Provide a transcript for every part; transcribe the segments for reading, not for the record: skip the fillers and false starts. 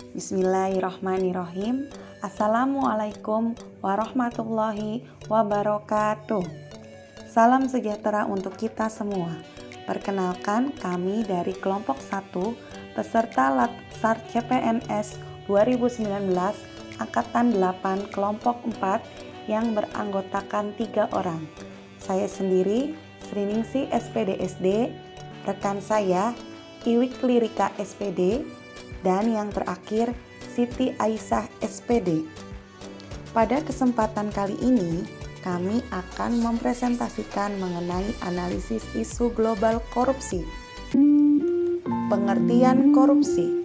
Bismillahirrahmanirrahim. Assalamualaikum warahmatullahi wabarakatuh. Salam sejahtera untuk kita semua. Perkenalkan, kami dari kelompok 1 peserta Latsar CPNS 2019 Angkatan 8 kelompok 4 yang beranggotakan 3 orang. Saya sendiri, Sriningsi SPD SD, rekan saya Iwik Lirika SPD, dan yang terakhir Siti Aisyah SPD. Pada kesempatan kali ini, kami akan mempresentasikan mengenai analisis isu global korupsi. Pengertian korupsi.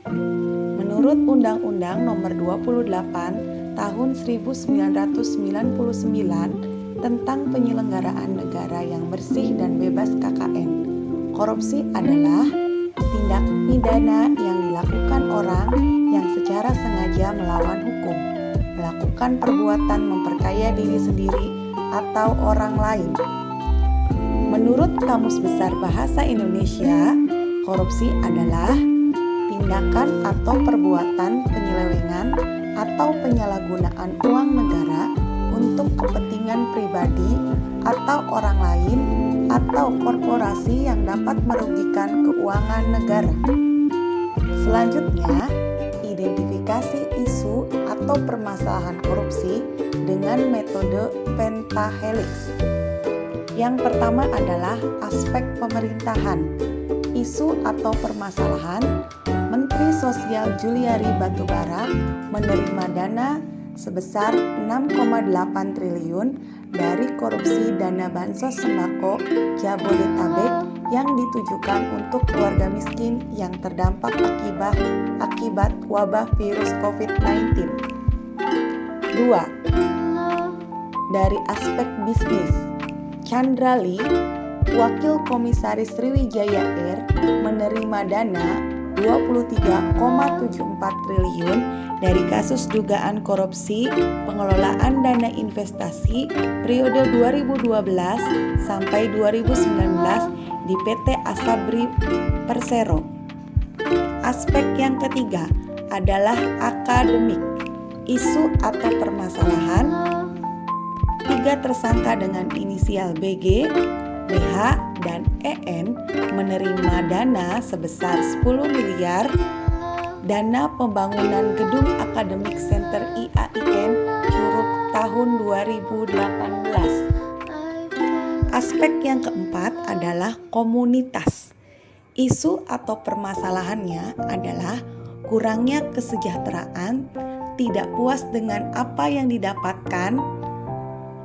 Menurut Undang-Undang Nomor 28 Tahun 1999 tentang penyelenggaraan negara yang bersih dan bebas KKN, korupsi adalah tindak pidana yang dilakukan orang yang secara sengaja melawan hukum, melakukan perbuatan memperkaya diri sendiri atau orang lain. Menurut Kamus Besar Bahasa Indonesia, korupsi adalah tindakan atau perbuatan penyelewengan atau penyalahgunaan uang negara untuk kepentingan pribadi atau orang lain atau korporasi yang dapat merugikan keuangan negara. Selanjutnya, identifikasi isu atau permasalahan korupsi dengan metode pentahelix. Yang pertama adalah aspek pemerintahan. Isu atau permasalahan, Menteri Sosial Juliari Batubara menerima dana sebesar 6,8 triliun dari korupsi dana bansos sembako Jabodetabek yang ditujukan untuk keluarga miskin yang terdampak akibat wabah virus COVID-19. 2. Dari aspek bisnis, Chandra Lee, Wakil Komisaris Sriwijaya Air, menerima dana 23,74 triliun dari kasus dugaan korupsi pengelolaan dana investasi periode 2012 sampai 2019 di PT Asabri Persero. Aspek yang ketiga adalah akademik. Isu atau permasalahan, 3 tersangka dengan inisial BG, BH, dan EN menerima dana sebesar 10 miliar dana pembangunan gedung Akademik Center IAIN Curug tahun 2018. Aspek yang keempat adalah komunitas. Isu atau permasalahannya adalah kurangnya kesejahteraan, tidak puas dengan apa yang didapatkan,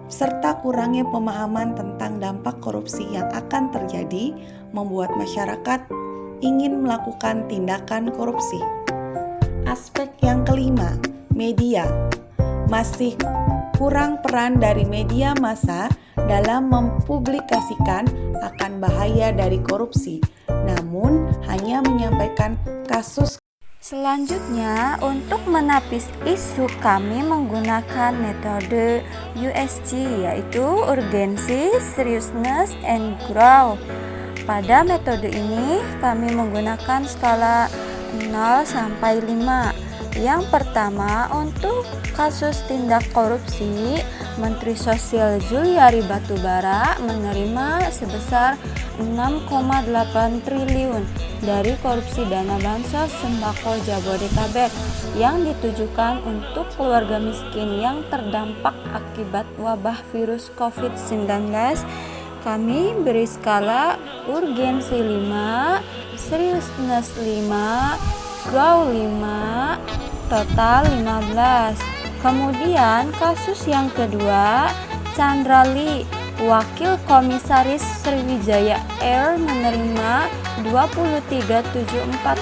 serta kurangnya pemahaman tentang dampak korupsi yang akan terjadi membuat masyarakat ingin melakukan tindakan korupsi. Aspek yang kelima, media. Masih kurang peran dari media massa dalam mempublikasikan akan bahaya dari korupsi, namun hanya menyampaikan kasus. Selanjutnya, untuk menapis isu kami menggunakan metode USG, yaitu urgency, seriousness, and growth. Pada metode ini, kami menggunakan skala 0 sampai 5. Yang pertama, untuk kasus tindak korupsi, Menteri Sosial Juliari Batubara menerima sebesar 6,8 triliun dari korupsi dana bansos sembako Jabodetabek yang ditujukan untuk keluarga miskin yang terdampak akibat wabah virus COVID-19. Kami beri skala urgensi 5, seriousness 5, grow 5, total 15. Kemudian kasus yang kedua, Chandra Lee, Wakil Komisaris Sriwijaya Air menerima 23,74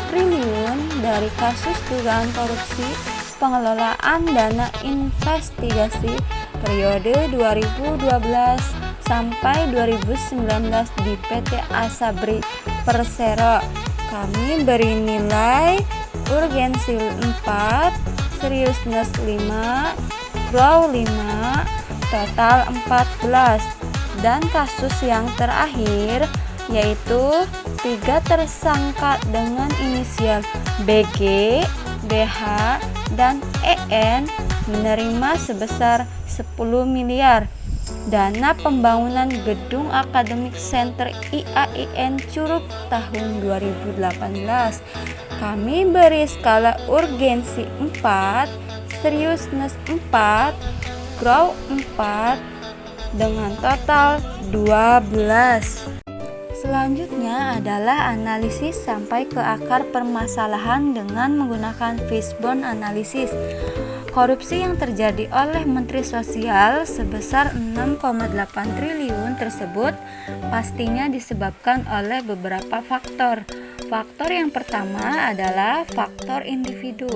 triliun dari kasus dugaan korupsi pengelolaan dana investigasi periode 2012 sampai 2019 di PT Asabri Persero. Kami beri nilai urgensi 4, seriousness 5, grow 5, total 14. Dan kasus yang terakhir yaitu 3 tersangka dengan inisial BG, BH, dan EN menerima sebesar 10 miliar dana pembangunan gedung akademik Center IAIN Curug tahun 2018. Kami beri skala urgensi 4, seriusness 4, grow 4 dengan total 12. Selanjutnya adalah analisis sampai ke akar permasalahan dengan menggunakan fishbone analysis. Korupsi yang terjadi oleh Menteri Sosial sebesar 6,8 triliun tersebut pastinya disebabkan oleh beberapa faktor. Faktor yang pertama adalah faktor individu,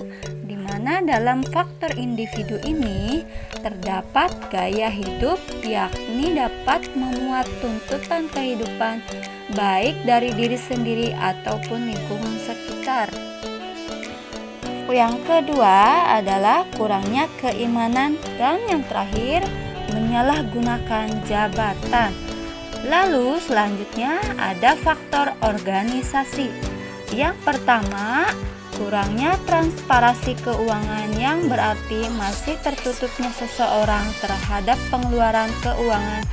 di mana dalam faktor individu ini terdapat gaya hidup, yakni dapat memuat tuntutan kehidupan baik dari diri sendiri ataupun lingkungan sekitar. Yang kedua adalah kurangnya keimanan, dan yang terakhir menyalahgunakan jabatan. Lalu selanjutnya ada faktor organisasi. Yang pertama, kurangnya transparansi keuangan, yang berarti masih tertutupnya seseorang terhadap pengeluaran keuangan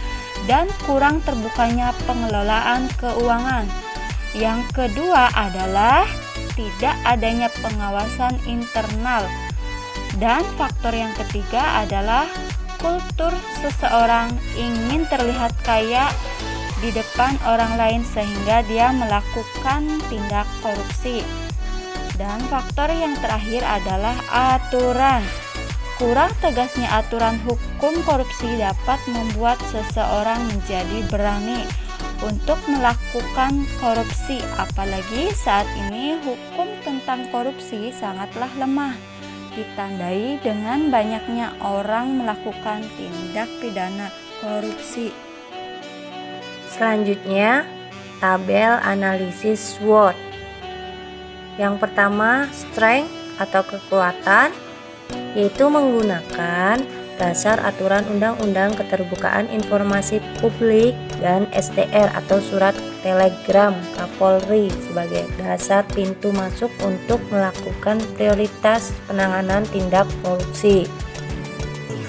dan kurang terbukanya pengelolaan keuangan. Yang kedua adalah tidak adanya pengawasan internal. Dan faktor yang ketiga adalah kultur seseorang ingin terlihat kaya di depan orang lain sehingga dia melakukan tindak korupsi. Dan faktor yang terakhir adalah aturan. Kurang tegasnya aturan hukum korupsi dapat membuat seseorang menjadi berani untuk melakukan korupsi, apalagi saat ini hukum tentang korupsi sangatlah lemah, ditandai dengan banyaknya orang melakukan tindak pidana korupsi. Selanjutnya, tabel analisis SWOT. Yang pertama, strength atau kekuatan, yaitu menggunakan dasar aturan Undang-Undang Keterbukaan Informasi Publik dan STR atau Surat Telegram Kapolri sebagai dasar pintu masuk untuk melakukan prioritas penanganan tindak korupsi.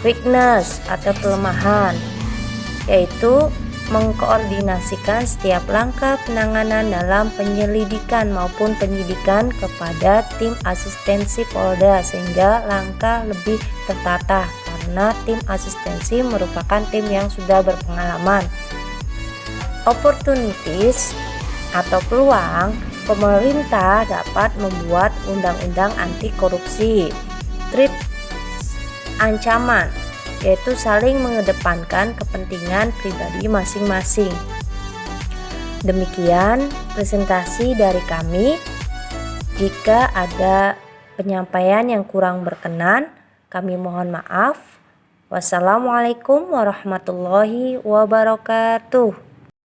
Weakness atau kelemahan, yaitu mengkoordinasikan setiap langkah penanganan dalam penyelidikan maupun penyidikan kepada tim asistensi Polda sehingga langkah lebih tertata, karena tim asistensi merupakan tim yang sudah berpengalaman. Opportunities atau peluang, pemerintah dapat membuat undang-undang anti korupsi. Threat, ancaman, yaitu saling mengedepankan kepentingan pribadi masing-masing. Demikian presentasi dari kami. Jika ada penyampaian yang kurang berkenan, kami mohon maaf. Wassalamualaikum warahmatullahi wabarakatuh.